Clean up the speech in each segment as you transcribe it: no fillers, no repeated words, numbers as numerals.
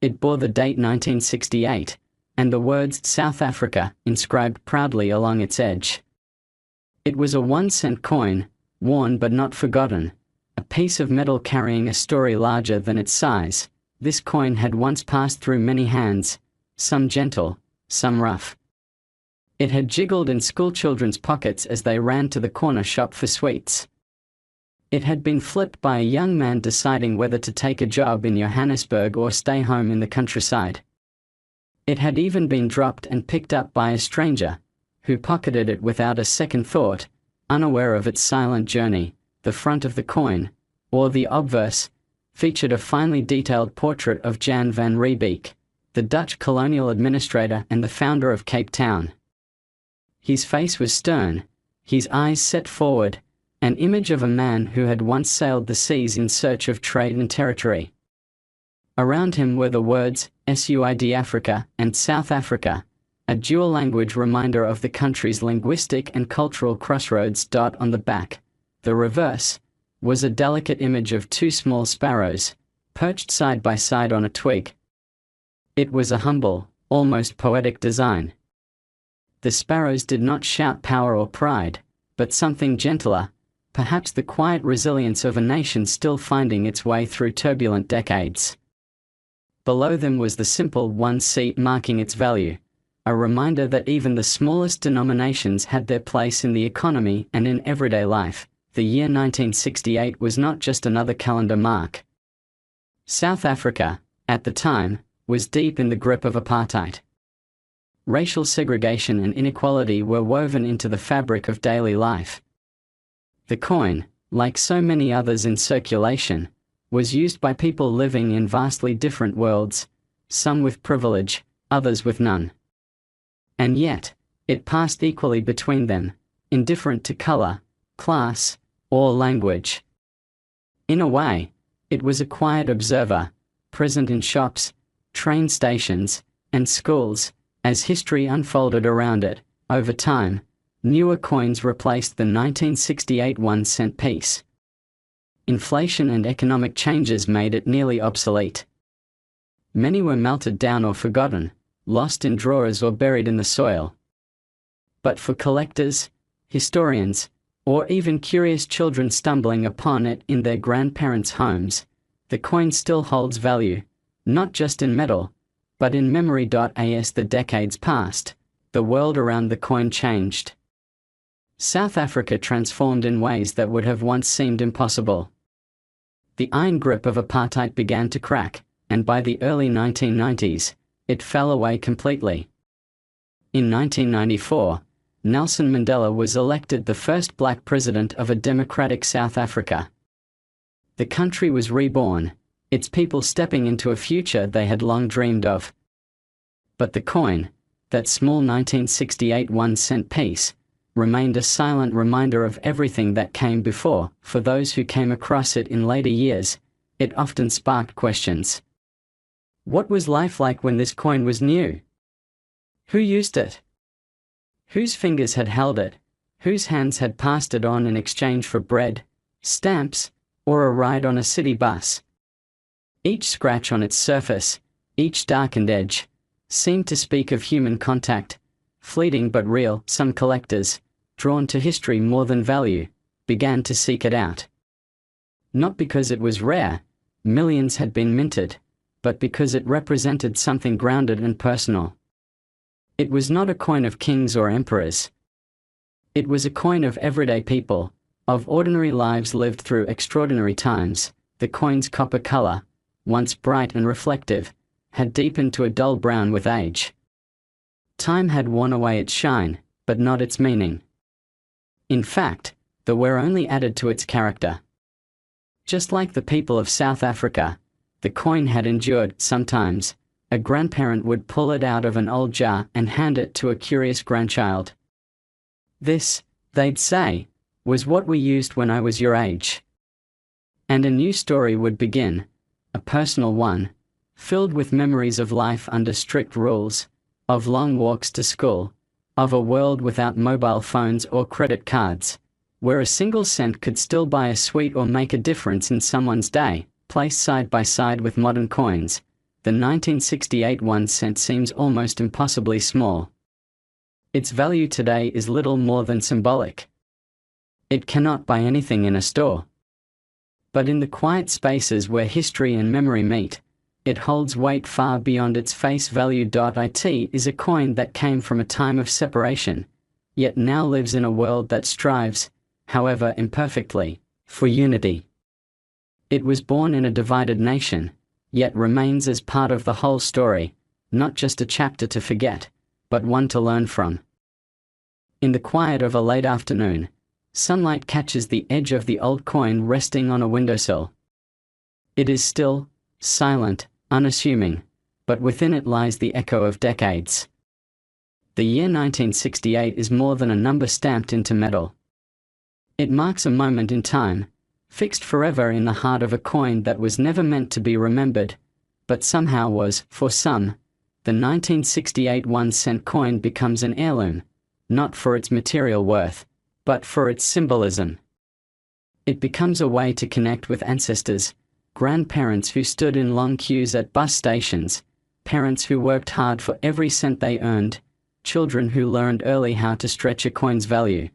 It bore the date 1968, and the words South Africa inscribed proudly along its edge. It was a 1-cent coin, worn but not forgotten, a piece of metal carrying a story larger than its size. This coin had once passed through many hands, some gentle, some rough. It had jiggled in schoolchildren's pockets as they ran to the corner shop for sweets. It had been flipped by a young man deciding whether to take a job in Johannesburg or stay home in the countryside. It had even been dropped and picked up by a stranger, who pocketed it without a second thought, unaware of its silent journey. The front of the coin, or the obverse, featured a finely detailed portrait of Jan van Riebeeck, the Dutch colonial administrator and the founder of Cape Town. His face was stern, his eyes set forward, an image of a man who had once sailed the seas in search of trade and territory. Around him were the words, SUID Africa and South Africa, a dual-language reminder of the country's linguistic and cultural crossroads. On the back, the reverse, was a delicate image of two small sparrows, perched side by side on a twig. It was a humble, almost poetic design. The sparrows did not shout power or pride, but something gentler, perhaps the quiet resilience of a nation still finding its way through turbulent decades. Below them was the simple 1C marking its value, a reminder that even the smallest denominations had their place in the economy and in everyday life. The year 1968 was not just another calendar mark. South Africa, at the time, was deep in the grip of apartheid. Racial segregation and inequality were woven into the fabric of daily life. The coin, like so many others in circulation, was used by people living in vastly different worlds, some with privilege, others with none. And yet, it passed equally between them, indifferent to color, class, or language. In a way, it was a quiet observer, present in shops, train stations, and schools. As history unfolded around it, over time, newer coins replaced the 1968 1-cent piece. Inflation and economic changes made it nearly obsolete. Many were melted down or forgotten, lost in drawers or buried in the soil. But for collectors, historians, or even curious children stumbling upon it in their grandparents' homes, the coin still holds value, not just in metal, but in memory. As the decades passed, the world around the coin changed. South Africa transformed in ways that would have once seemed impossible. The iron grip of apartheid began to crack, and by the early 1990s, it fell away completely. In 1994, Nelson Mandela was elected the first black president of a democratic South Africa. The country was reborn, its people stepping into a future they had long dreamed of. But the coin, that small 1968 1-cent piece, remained a silent reminder of everything that came before. For those who came across it in later years, it often sparked questions. What was life like when this coin was new? Who used it? Whose fingers had held it? Whose hands had passed it on in exchange for bread, stamps, or a ride on a city bus? Each scratch on its surface, each darkened edge, seemed to speak of human contact, fleeting but real. Some collectors, drawn to history more than value, began to seek it out. Not because it was rare, millions had been minted, but because it represented something grounded and personal. It was not a coin of kings or emperors. It was a coin of everyday people, of ordinary lives lived through extraordinary times. The coin's copper color, once bright and reflective, had deepened to a dull brown with age. Time had worn away its shine, but not its meaning. In fact, the wear only added to its character. Just like the people of South Africa, the coin had endured. Sometimes, a grandparent would pull it out of an old jar and hand it to a curious grandchild. This, they'd say, was what we used when I was your age. And a new story would begin, a personal one, filled with memories of life under strict rules, of long walks to school, of a world without mobile phones or credit cards, where a single cent could still buy a sweet or make a difference in someone's day. Placed side by side with modern coins, the 1968 1 cent seems almost impossibly small. Its value today is little more than symbolic. It cannot buy anything in a store. But in the quiet spaces where history and memory meet, it holds weight far beyond its face value. It is a coin that came from a time of separation, yet now lives in a world that strives, however imperfectly, for unity. It was born in a divided nation, yet remains as part of the whole story, not just a chapter to forget, but one to learn from. In the quiet of a late afternoon, sunlight catches the edge of the old coin resting on a windowsill. It is still, silent, unassuming, but within it lies the echo of decades. The year 1968 is more than a number stamped into metal. It marks a moment in time, fixed forever in the heart of a coin that was never meant to be remembered, but somehow was. For some, the 1968 1 cent coin becomes an heirloom, not for its material worth, but for its symbolism. It becomes a way to connect with ancestors, grandparents who stood in long queues at bus stations, parents who worked hard for every cent they earned, children who learned early how to stretch a coin's value.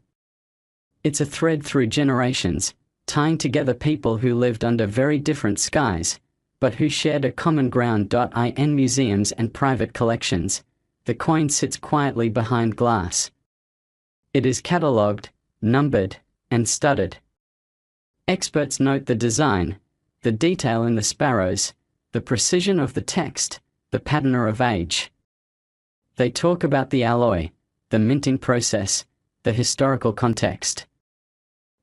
It's a thread through generations, tying together people who lived under very different skies, but who shared a common ground. In museums and private collections, the coin sits quietly behind glass. It is catalogued, numbered, and studied. Experts note the design, the detail in the sparrows, the precision of the text, the pattern of age. They talk about the alloy, the minting process, the historical context.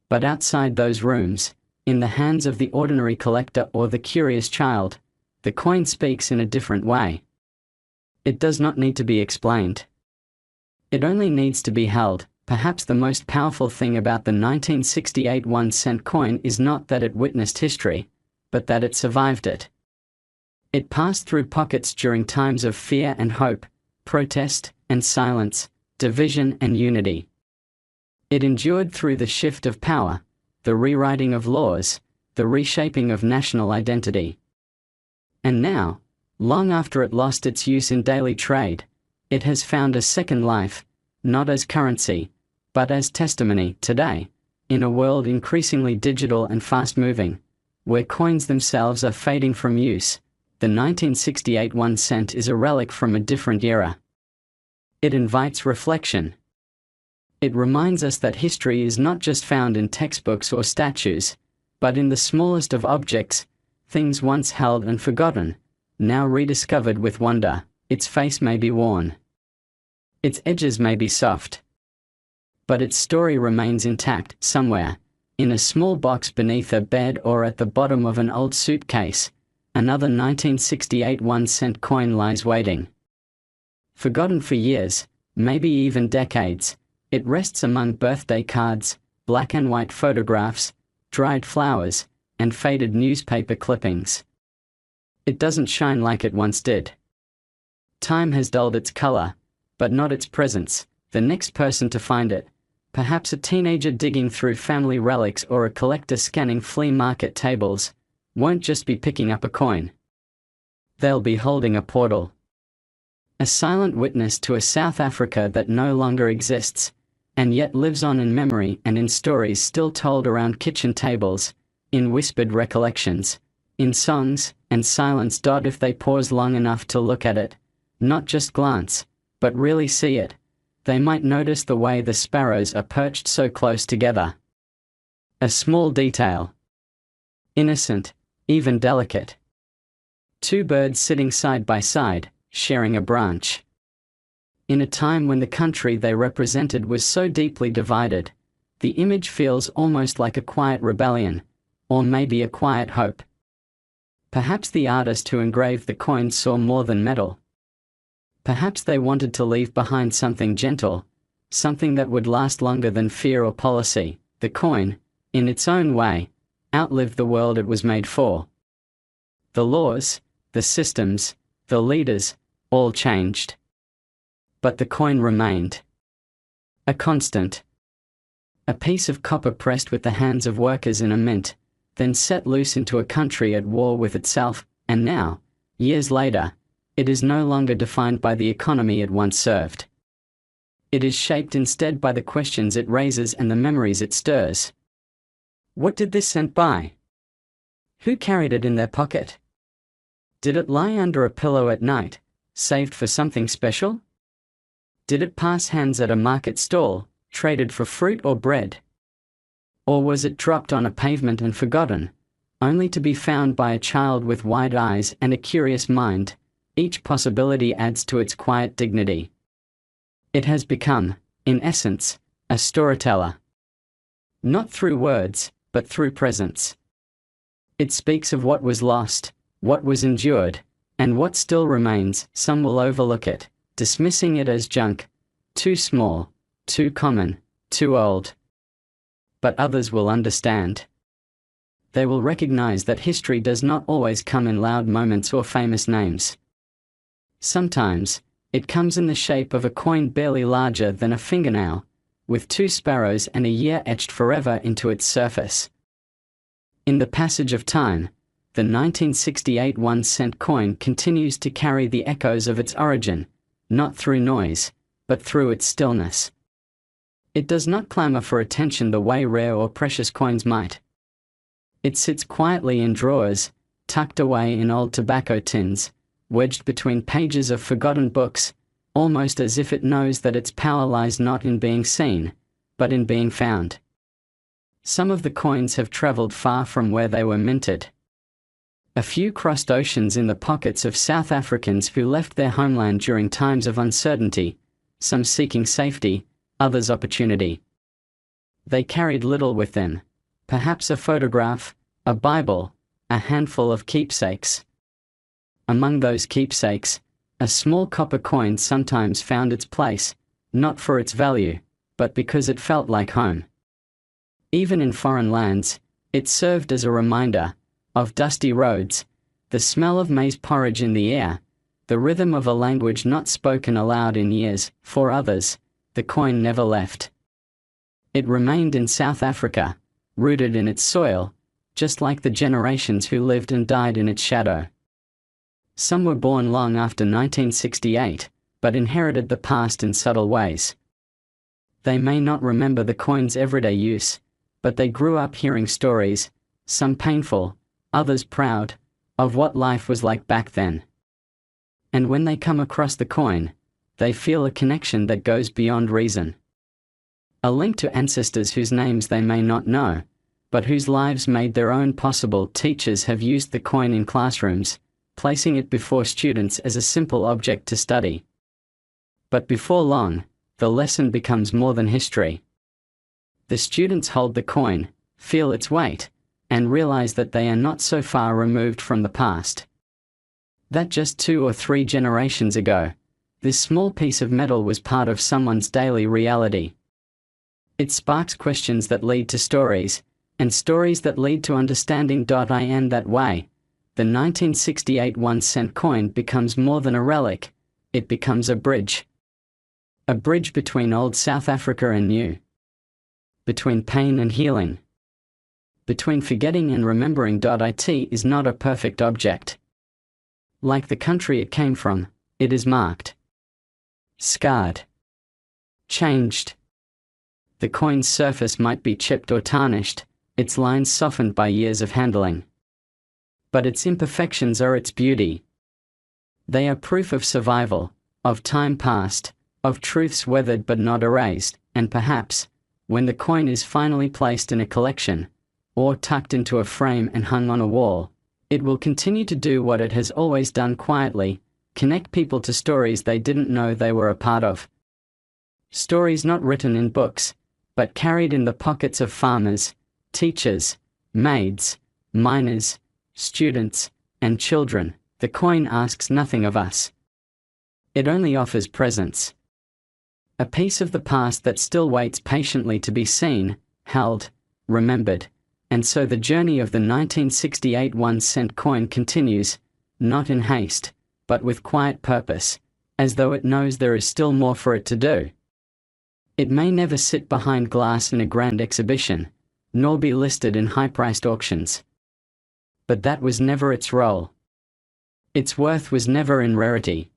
But outside those rooms, in the hands of the ordinary collector or the curious child, the coin speaks in a different way. It does not need to be explained. It only needs to be held. Perhaps the most powerful thing about the 1968 1 cent coin is not that it witnessed history, but that it survived it. It passed through pockets during times of fear and hope, protest and silence, division and unity. It endured through the shift of power, the rewriting of laws, the reshaping of national identity. And now, long after it lost its use in daily trade, it has found a second life, not as currency, but as testimony. Today, in a world increasingly digital and fast-moving, where coins themselves are fading from use, the 1968 1 cent is a relic from a different era. It invites reflection. It reminds us that history is not just found in textbooks or statues, but in the smallest of objects, things once held and forgotten, now rediscovered with wonder. Its face may be worn. Its edges may be soft. But its story remains intact somewhere, in a small box beneath a bed or at the bottom of an old suitcase. Another 1968 1 cent coin lies waiting. Forgotten for years, maybe even decades, it rests among birthday cards, black and white photographs, dried flowers, and faded newspaper clippings. It doesn't shine like it once did. Time has dulled its color, but not its presence. The next person to find it, perhaps a teenager digging through family relics or a collector scanning flea market tables, won't just be picking up a coin. They'll be holding a portal. A silent witness to a South Africa that no longer exists, and yet lives on in memory and in stories still told around kitchen tables, in whispered recollections, in songs and silence. If they pause long enough to look at it, not just glance, but really see it, they might notice the way the sparrows are perched so close together. A small detail. Innocent, even delicate. Two birds sitting side by side, sharing a branch. In a time when the country they represented was so deeply divided, the image feels almost like a quiet rebellion, or maybe a quiet hope. Perhaps the artist who engraved the coin saw more than metal. Perhaps they wanted to leave behind something gentle, something that would last longer than fear or policy. The coin, in its own way, outlived the world it was made for. The laws, the systems, the leaders, all changed. But the coin remained. A constant. A piece of copper pressed with the hands of workers in a mint, then set loose into a country at war with itself, and now, Years later, it is no longer defined by the economy it once served. It is shaped instead by the questions it raises and the memories it stirs. What did this cent buy? Who carried it in their pocket? Did it lie under a pillow at night, saved for something special? Did it pass hands at a market stall, traded for fruit or bread? Or was it dropped on a pavement and forgotten, only to be found by a child with wide eyes and a curious mind? Each possibility adds to its quiet dignity. It has become, in essence, a storyteller. Not through words, but through presence. It speaks of what was lost, what was endured, and what still remains. Some will overlook it, dismissing it as junk, too small, too common, too old. But others will understand. They will recognize that history does not always come in loud moments or famous names. Sometimes, it comes in the shape of a coin barely larger than a fingernail, with 2 sparrows and a year etched forever into its surface. In the passage of time, the 1968 1-cent coin continues to carry the echoes of its origin, not through noise, but through its stillness. It does not clamor for attention the way rare or precious coins might. It sits quietly in drawers, tucked away in old tobacco tins, wedged between pages of forgotten books, almost as if it knows that its power lies not in being seen, but in being found. Some of the coins have traveled far from where they were minted. A few crossed oceans in the pockets of South Africans who left their homeland during times of uncertainty, some seeking safety, others opportunity. They carried little with them, perhaps a photograph, a Bible, a handful of keepsakes. Among those keepsakes, a small copper coin sometimes found its place, not for its value, but because it felt like home. Even in foreign lands, it served as a reminder of dusty roads, the smell of maize porridge in the air, the rhythm of a language not spoken aloud in years. For others, the coin never left. It remained in South Africa, rooted in its soil, just like the generations who lived and died in its shadow. Some were born long after 1968, but inherited the past in subtle ways. They may not remember the coin's everyday use, but they grew up hearing stories, some painful, others proud, of what life was like back then. And when they come across the coin, they feel a connection that goes beyond reason. A link to ancestors whose names they may not know, but whose lives made their own possible. Teachers have used the coin in classrooms, placing it before students as a simple object to study. But before long, the lesson becomes more than history. The students hold the coin, feel its weight, and realize that they are not so far removed from the past. That just 2 or 3 generations ago, this small piece of metal was part of someone's daily reality. It sparks questions that lead to stories, and stories that lead to understanding. In that way, the 1968 1-cent coin becomes more than a relic, it becomes a bridge. A bridge between old South Africa and new. Between pain and healing. Between forgetting and remembering. It is not a perfect object. Like the country it came from, it is marked, scarred, changed. The coin's surface might be chipped or tarnished, its lines softened by years of handling. But its imperfections are its beauty. They are proof of survival, of time past, of truths weathered but not erased, and perhaps, when the coin is finally placed in a collection, or tucked into a frame and hung on a wall, it will continue to do what it has always done quietly, connect people to stories they didn't know they were a part of. Stories not written in books, but carried in the pockets of farmers, teachers, maids, miners, students, and children. The coin asks nothing of us. It only offers presence. A piece of the past that still waits patiently to be seen, held, remembered. And so the journey of the 1968 1-cent coin continues, not in haste, but with quiet purpose, as though it knows there is still more for it to do. It may never sit behind glass in a grand exhibition, nor be listed in high-priced auctions. But that was never its role. Its worth was never in rarity.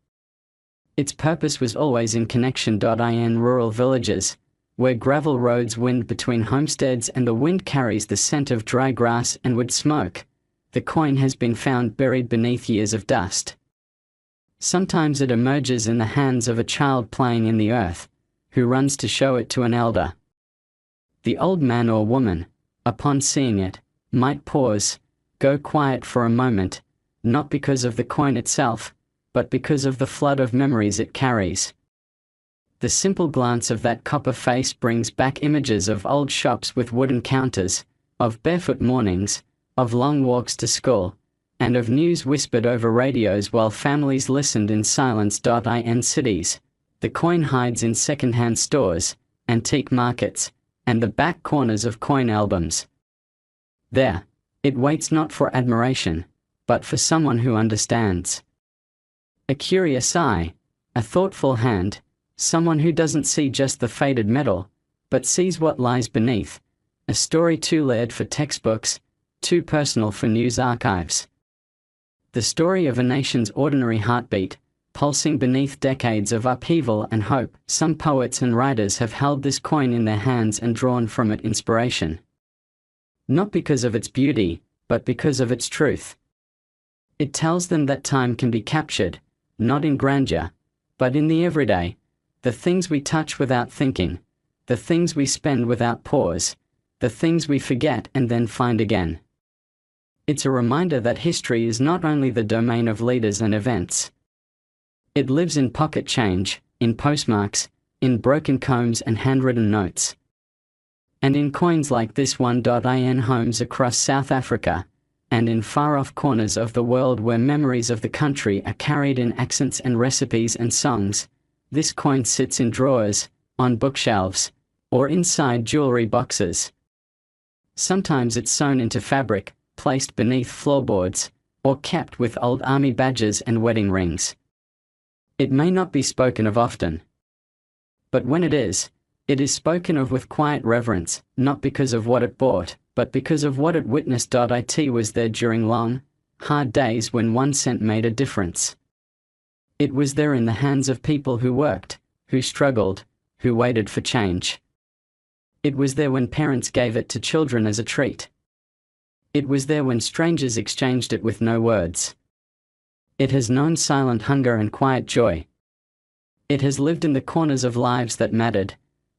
Its purpose was always in connection. In rural villages, where gravel roads wind between homesteads and the wind carries the scent of dry grass and wood smoke, the coin has been found buried beneath years of dust. Sometimes it emerges in the hands of a child playing in the earth, who runs to show it to an elder. The old man or woman, upon seeing it, might pause, go quiet for a moment, not because of the coin itself, but because of the flood of memories it carries. The simple glance of that copper face brings back images of old shops with wooden counters, of barefoot mornings, of long walks to school, and of news whispered over radios while families listened in silence. In cities, the coin hides in second-hand stores, antique markets, and the back corners of coin albums. There, it waits not for admiration, but for someone who understands. A curious eye, a thoughtful hand, someone who doesn't see just the faded metal, but sees what lies beneath, a story too layered for textbooks, too personal for news archives. The story of a nation's ordinary heartbeat, pulsing beneath decades of upheaval and hope. Some poets and writers have held this coin in their hands and drawn from it inspiration. Not because of its beauty, but because of its truth. It tells them that time can be captured, not in grandeur, but in the everyday, the things we touch without thinking, the things we spend without pause, the things we forget and then find again. It's a reminder that history is not only the domain of leaders and events. It lives in pocket change, in postmarks, in broken combs and handwritten notes. And in coins like this one. In homes across South Africa, and in far-off corners of the world where memories of the country are carried in accents and recipes and songs, this coin sits in drawers, on bookshelves, or inside jewelry boxes. Sometimes it's sewn into fabric, placed beneath floorboards, or kept with old army badges and wedding rings. It may not be spoken of often. But when it is spoken of with quiet reverence, not because of what it bought, but because of what it witnessed. It was there during long, hard days when 1 cent made a difference. It was there in the hands of people who worked, who struggled, who waited for change. It was there when parents gave it to children as a treat. It was there when strangers exchanged it with no words. It has known silent hunger and quiet joy. It has lived in the corners of lives that mattered,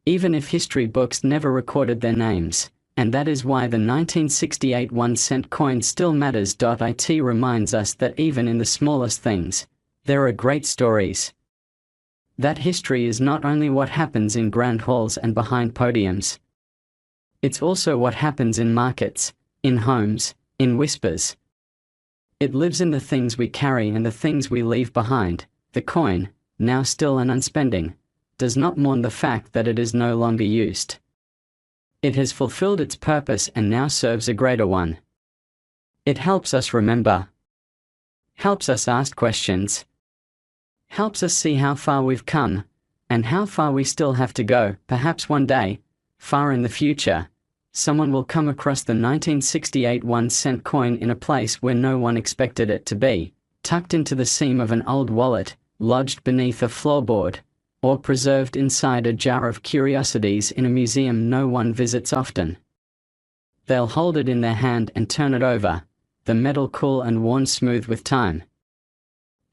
even if history books never recorded their names, and that is why the 1968 1-cent coin still matters. It reminds us that even in the smallest things, there are great stories. That history is not only what happens in grand halls and behind podiums. It's also what happens in markets, in homes, in whispers. It lives in the things we carry and the things we leave behind. The coin, now still and unspending, does not mourn the fact that it is no longer used. It has fulfilled its purpose and now serves a greater one. It helps us remember. Helps us ask questions. Helps us see how far we've come, and how far we still have to go. Perhaps one day, far in the future, someone will come across the 1968 1-cent coin in a place where no one expected it to be, tucked into the seam of an old wallet, lodged beneath a floorboard, or preserved inside a jar of curiosities in a museum no one visits often. They'll hold it in their hand and turn it over, the metal cool and worn smooth with time.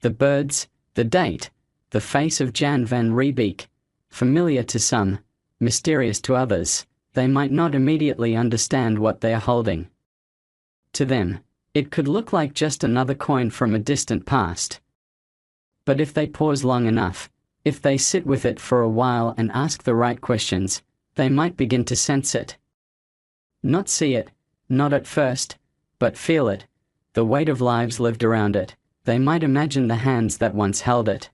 The birds, the date, the face of Jan van Riebeek, familiar to some, mysterious to others, they might not immediately understand what they are holding. To them, it could look like just another coin from a distant past. But if they pause long enough, if they sit with it for a while and ask the right questions, they might begin to sense it. Not see it, not at first, but feel it, the weight of lives lived around it. They might imagine the hands that once held it.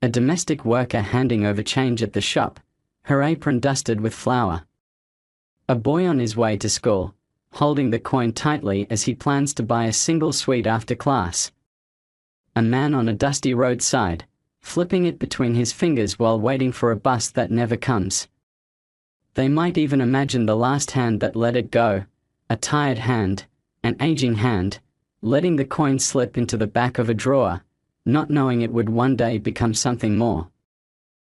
A domestic worker handing over change at the shop, her apron dusted with flour. A boy on his way to school, holding the coin tightly as he plans to buy a single sweet after class. A man on a dusty roadside, flipping it between his fingers while waiting for a bus that never comes. They might even imagine the last hand that let it go, a tired hand, an aging hand, letting the coin slip into the back of a drawer, not knowing it would one day become something more.